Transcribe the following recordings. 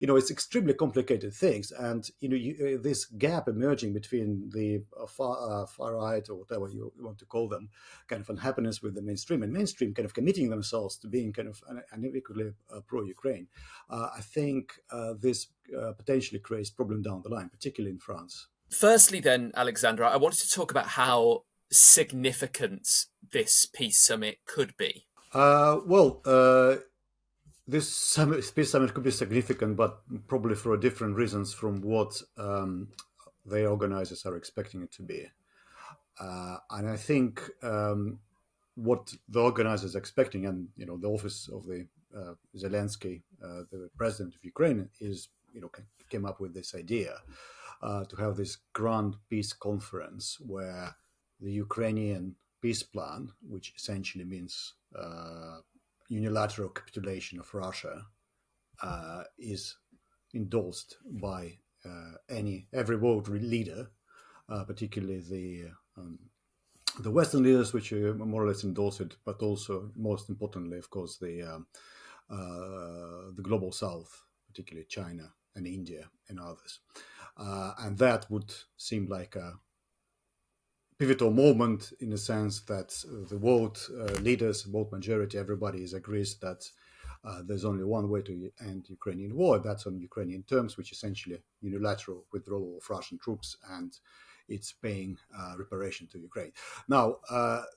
it's extremely complicated things, and this gap emerging between the far right, or whatever you want to call them, kind of unhappiness with the mainstream, and mainstream kind of committing themselves to being kind of unequivocally pro-Ukraine. I think this potentially creates problem down the line, particularly in France. Firstly, then, Alexandra, I wanted to talk about how significant this peace summit could be. Well, this Space Summit could be significant, but probably for different reasons from what the organizers are expecting it to be. And I think what the organizers are expecting, and the office of the Zelensky, the president of Ukraine, is came up with this idea to have this grand peace conference where the Ukrainian peace plan, which essentially means unilateral capitulation of Russia, is endorsed by every world leader, particularly the Western leaders, which more or less endorse it, but also, most importantly, of course, the global South, particularly China and India and others. And that would seem like a pivotal moment in the sense that the world leaders, world majority, everybody agrees that there's only one way to end Ukrainian war. That's on Ukrainian terms, which essentially unilateral withdrawal of Russian troops, and it's paying reparation to Ukraine. Now,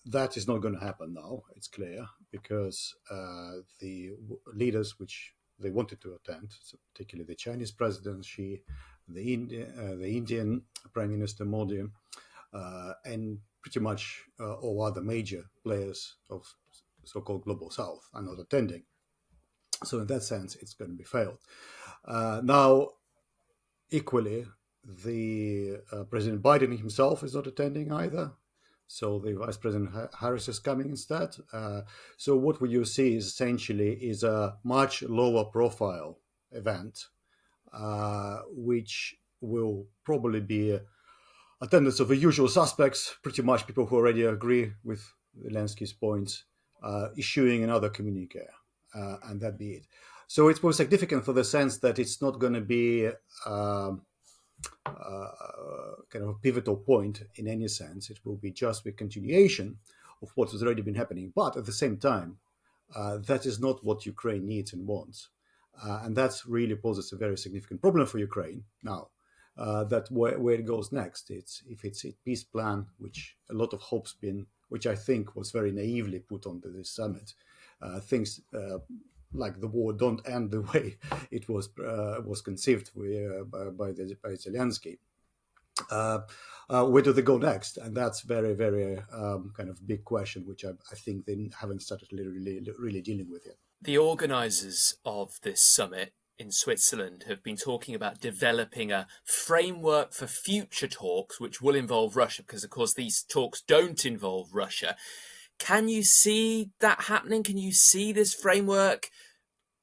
that is not going to happen now, it's clear, because the leaders which they wanted to attend, so particularly the Chinese president, Xi, the Indian Prime Minister Modi, and pretty much all other major players of so-called Global South are not attending. So in that sense, it's going to be failed. Now, equally, the President Biden himself is not attending either. So the Vice President Harris is coming instead. So what you see is essentially is a much lower profile event, which will probably be attendance of the usual suspects, pretty much people who already agree with Zelensky's points, issuing another communique, and that be it. So it's more significant for the sense that it's not going to be kind of a pivotal point in any sense. It will be just a continuation of what has already been happening. But at the same time, that is not what Ukraine needs and wants. And that really poses a very significant problem for Ukraine now. That where it goes next. If it's a peace plan, which a lot of hopes been, which I think was very naively put onto this summit, things like the war don't end the way it was conceived by Zelensky. Where do they go next? And that's very, very kind of big question, which I think they haven't started really dealing with yet. The organisers of this summit in Switzerland have been talking about developing a framework for future talks, which will involve Russia, because, of course, these talks don't involve Russia. Can you see that happening? Can you see this framework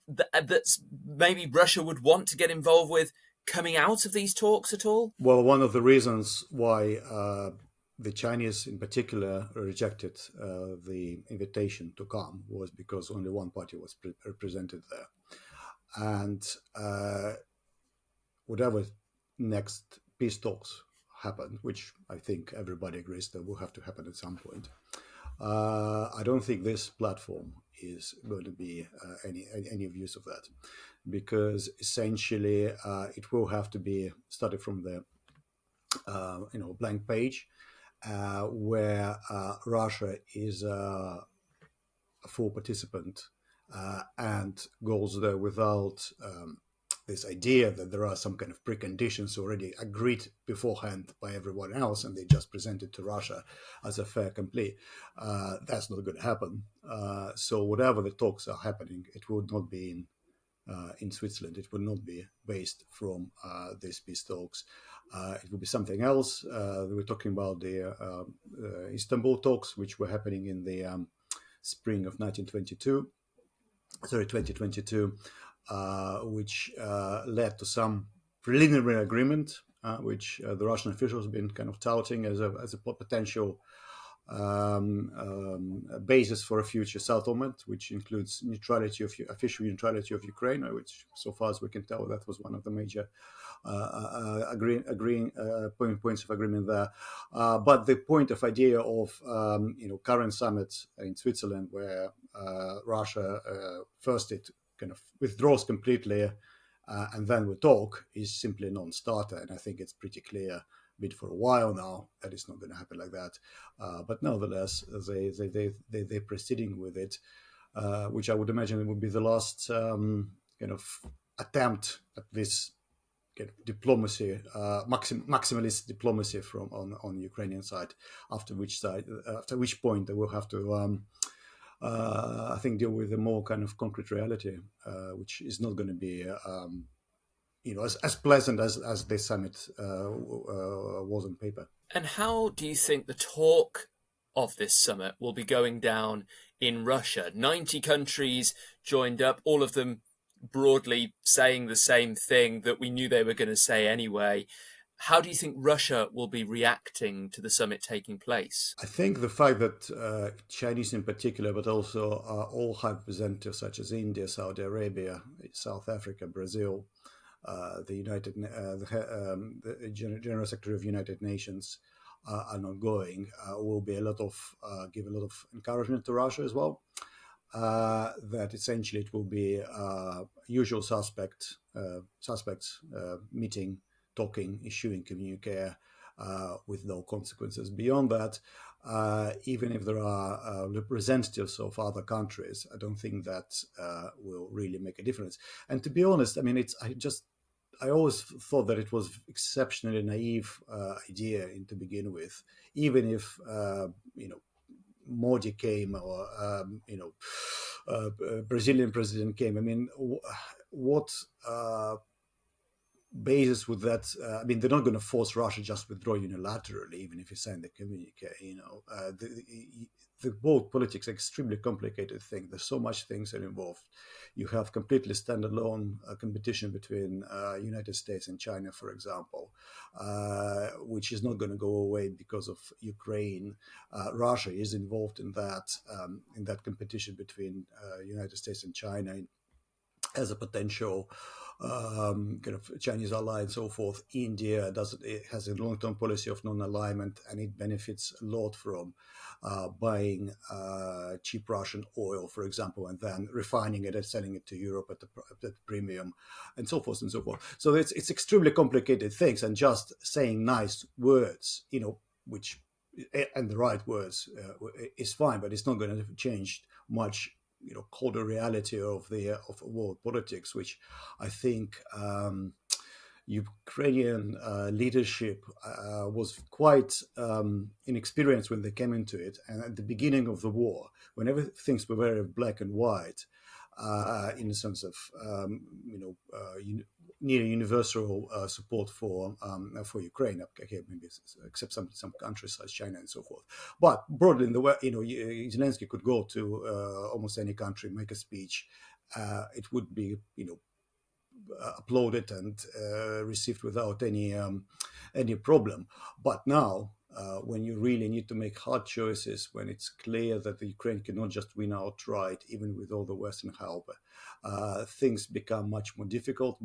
that maybe Russia would want to get involved with coming out of these talks at all? Well, one of the reasons why the Chinese in particular rejected the invitation to come was because only one party was represented there. And whatever next peace talks happen, which I think everybody agrees that will have to happen at some point, I don't think this platform is going to be any of use of that, because essentially it will have to be started from the blank page, where Russia is a full participant and goes there without this idea that there are some kind of preconditions already agreed beforehand by everyone else, and they just present it to Russia as a fait accompli. That's not going to happen. So whatever the talks are happening, it would not be in Switzerland. It would not be based from these peace talks. It would be something else. We're talking about the Istanbul talks, which were happening in the spring of 2022, which led to some preliminary agreement, which the Russian officials have been kind of touting as a potential basis for a future settlement, which includes official neutrality of Ukraine, which, so far as we can tell, that was one of the major agreeing points of agreement there. But the point of idea of current summit in Switzerland, where Russia first it kind of withdraws completely, and then we talk, is simply a non-starter. And I think it's pretty clear, been for a while now, that it's not going to happen like that. But nevertheless, they're proceeding with it, which I would imagine would be the last kind of attempt at this kind of diplomacy, maximalist diplomacy from on the Ukrainian side. After which point they will have to, I think, deal with a more kind of concrete reality, which is not going to be as pleasant as this summit was on paper. And how do you think the talk of this summit will be going down in Russia? 90 countries joined up, all of them broadly saying the same thing that we knew they were going to say anyway. How do you think Russia will be reacting to the summit taking place? I think the fact that Chinese in particular, but also all high representatives such as India, Saudi Arabia, South Africa, Brazil, the General Secretary of United Nations are not going, will be give a lot of encouragement to Russia as well. That essentially it will be usual suspects meeting, talking, issuing communique with no consequences beyond that. Even if there are representatives of other countries, I don't think that will really make a difference. And to be honest, I mean, I always thought that it was exceptionally naive idea to begin with. Even if Modi came, or Brazilian president came, I mean, what basis would that? I mean, they're not going to force Russia just withdraw unilaterally, even if you sign the communique. The world politics is an extremely complicated thing. There's so much things that are involved. You have completely standalone competition between United States and China, for example, which is not going to go away because of Ukraine. Russia is involved in that competition between United States and China as a potential kind of Chinese ally and so forth. India has a long-term policy of non-alignment, and it benefits a lot from buying cheap Russian oil, for example, and then refining it and selling it to Europe at the premium, and so forth and so forth. So it's extremely complicated things, and just saying nice words, which and the right words is fine, but it's not going to change much. Colder reality of world politics, which I think Ukrainian leadership was quite inexperienced when they came into it. And at the beginning of the war, whenever things were very black and white, in the sense of near universal support for Ukraine, okay, maybe except some countries like China and so forth. But broadly in the way, Zelensky could go to almost any country, make a speech. It would be uploaded and received without any problem. But now, when you really need to make hard choices, when it's clear that the Ukraine cannot just win outright, even with all the Western help, things become much more difficult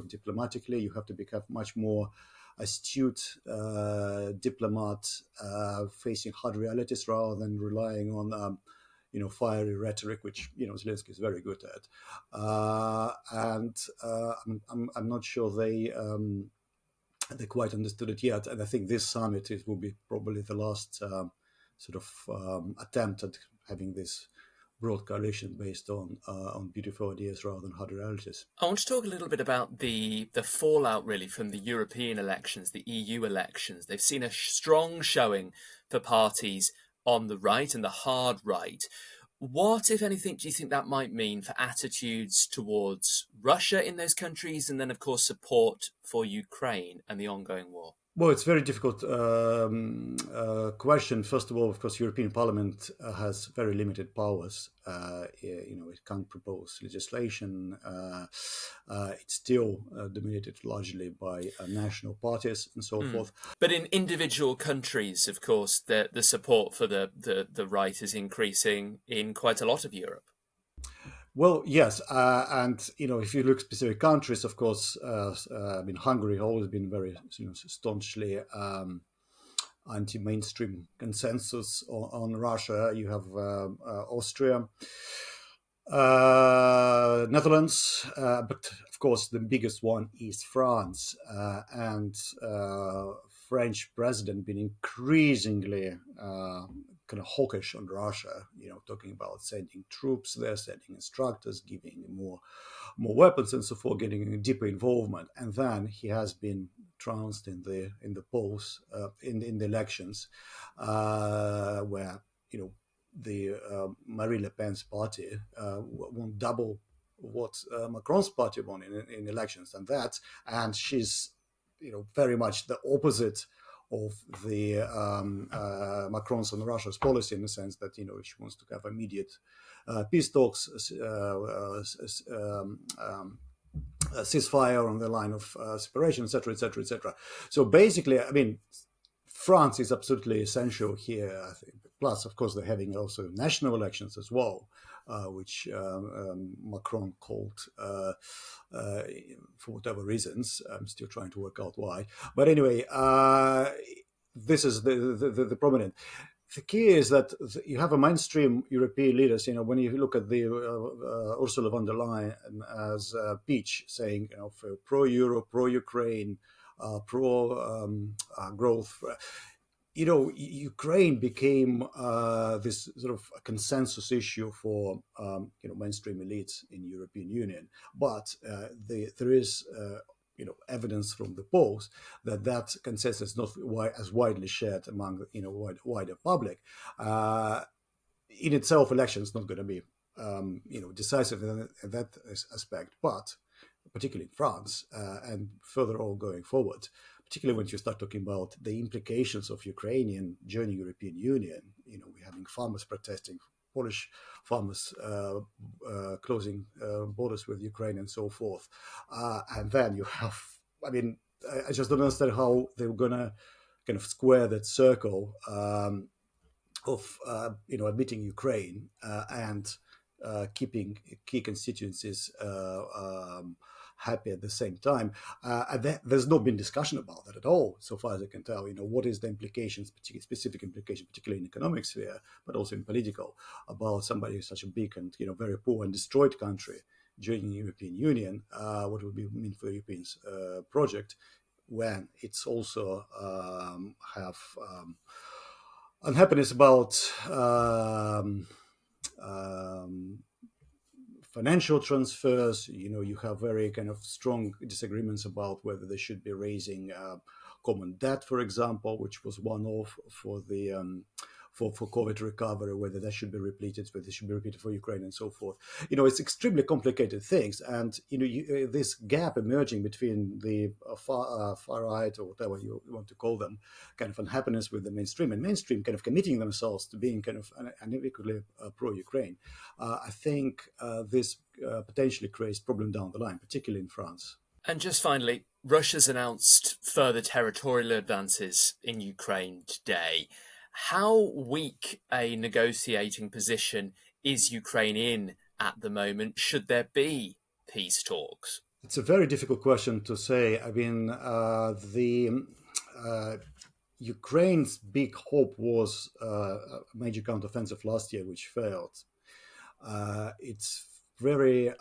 diplomatically. You have to become much more astute diplomat, facing hard realities rather than relying on fiery rhetoric, which Zelensky is very good at. I'm not sure they quite understood it yet, and I think this summit will be probably the last attempt at having this broad coalition based on beautiful ideas rather than hard realities. I want to talk a little bit about the fallout really from the European elections, the EU elections. They've seen a strong showing for parties on the right and the hard right. What, if anything, do you think that might mean for attitudes towards Russia in those countries, and then, of course, support for Ukraine and the ongoing war? Well, it's a very difficult question. First of all, of course, European Parliament has very limited powers. It can't propose legislation. It's still dominated largely by national parties and so forth. But in individual countries, of course, the support for the right is increasing in quite a lot of Europe. Well, yes, and if you look specific countries, of course, Hungary has always been very staunchly anti-mainstream consensus on Russia. You have Austria, Netherlands, but of course the biggest one is France, and French president been increasingly kind of hawkish on Russia. Talking about sending troops there, sending instructors, giving more weapons and so forth, getting a deeper involvement. And then he has been trounced in the polls in the elections, where the Marine Le Pen's party won double what Macron's party won in elections, and she's very much the opposite of the Macron's and Russia's policy, in the sense that she wants to have immediate peace talks, ceasefire on the line of separation, etc., etc., etc. So basically, France is absolutely essential here, I think. Plus, of course, they're having also national elections as well, which Macron called for whatever reasons. I'm still trying to work out why. But anyway, this is the prominent. The key is that you have a mainstream European leaders. When you look at the Ursula von der Leyen as speech saying, for pro-Euro, pro-Ukraine, pro-growth. Ukraine became this sort of consensus issue for mainstream elites in European Union, but there is evidence from the polls that consensus is not as widely shared among wider public. In itself, election is not going to be decisive in that aspect, but particularly in France and further on going forward, particularly when you start talking about the implications of Ukrainian joining European Union. We're having farmers protesting, Polish farmers closing borders with Ukraine and so forth. And then you have, I just don't understand how they're going to kind of square that circle of, admitting Ukraine and keeping key constituencies happy at the same time. And there's not been discussion about that at all, so far as I can tell. What is the implications, specific implication, particularly in economic sphere, but also in political, about somebody who's such a big and very poor and destroyed country joining the European Union? What would it mean for the European project when it's also have unhappiness about financial transfers? You have very kind of strong disagreements about whether they should be raising common debt, for example, which was one-off for the for COVID recovery, whether that should be repeated, whether it should be repeated for Ukraine and so forth. It's extremely complicated things, and this gap emerging between the far right, or whatever you want to call them, kind of unhappiness with the mainstream, and mainstream kind of committing themselves to being kind of unequivocally pro-Ukraine. I think this potentially creates problem down the line, particularly in France. And just finally, Russia's announced further territorial advances in Ukraine today. How weak a negotiating position is Ukraine in at the moment? Should there be peace talks? It's a very difficult question to say. The Ukraine's big hope was a major counteroffensive last year, which failed. It's very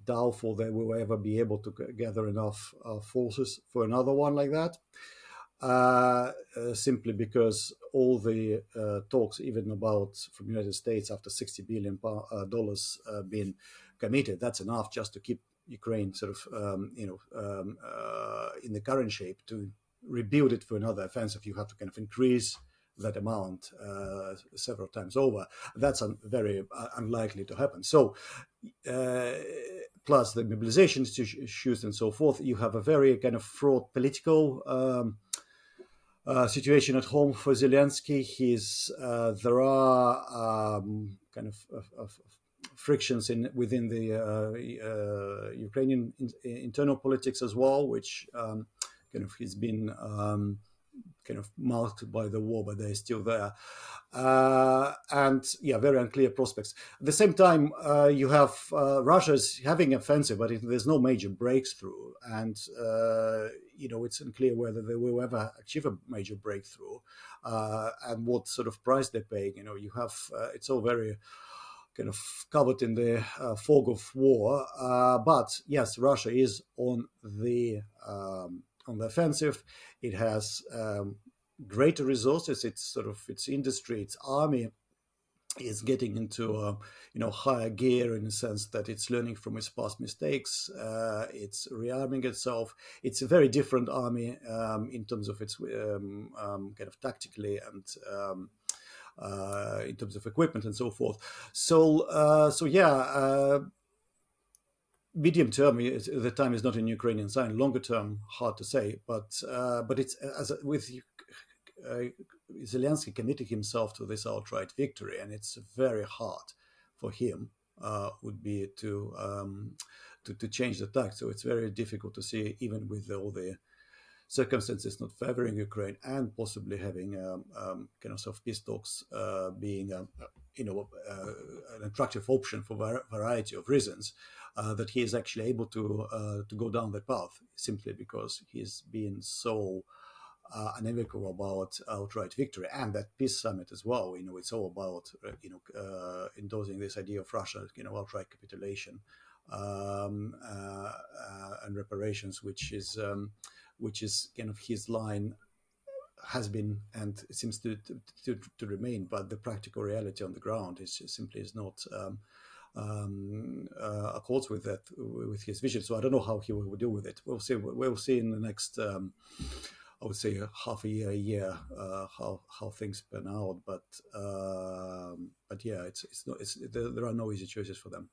doubtful that we will ever be able to gather enough forces for another one like that. Simply because all the talks, even about from the United States, after $60 billion being committed, that's enough just to keep Ukraine sort of in the current shape. To rebuild it for another offensive, you have to kind of increase that amount several times over. That's very unlikely to happen. So plus the mobilization issues and so forth, you have a very kind of fraught political situation at home for Zelensky. There are kind of frictions within the Ukrainian internal politics as well, which kind of has been kind of marked by the war, but they're still there. And yeah, very unclear prospects. At the same time, you have Russia's having offensive, but there's no major breakthrough, and it's unclear whether they will ever achieve a major breakthrough, and what sort of price they're paying. You have it's all very kind of covered in the fog of war. But yes, Russia is on the offensive. It has greater resources. Its industry, its army is getting into higher gear, in the sense that it's learning from its past mistakes. It's rearming itself. It's a very different army in terms of its kind of tactically and in terms of equipment and so forth. So yeah. Medium term, the time is not in Ukrainian side. Longer term, hard to say. But it's with Zelensky committing himself to this outright victory, and it's very hard for him would be to change the tack. So it's very difficult to see, even with all the circumstances not favoring Ukraine, and possibly having kind of soft peace talks being an attractive option for a variety of reasons, that he is actually able to go down that path, simply because he's been so unequivocal about outright victory. And that peace summit as well, it's all about endorsing this idea of Russia, outright capitulation and reparations, which is kind of his line, has been, and seems to remain. But the practical reality on the ground is not accords with that, with his vision. So I don't know how he will deal with it. We'll see. We'll see in the next, I would say, half a year, how things pan out. But yeah, it's not. There are no easy choices for them.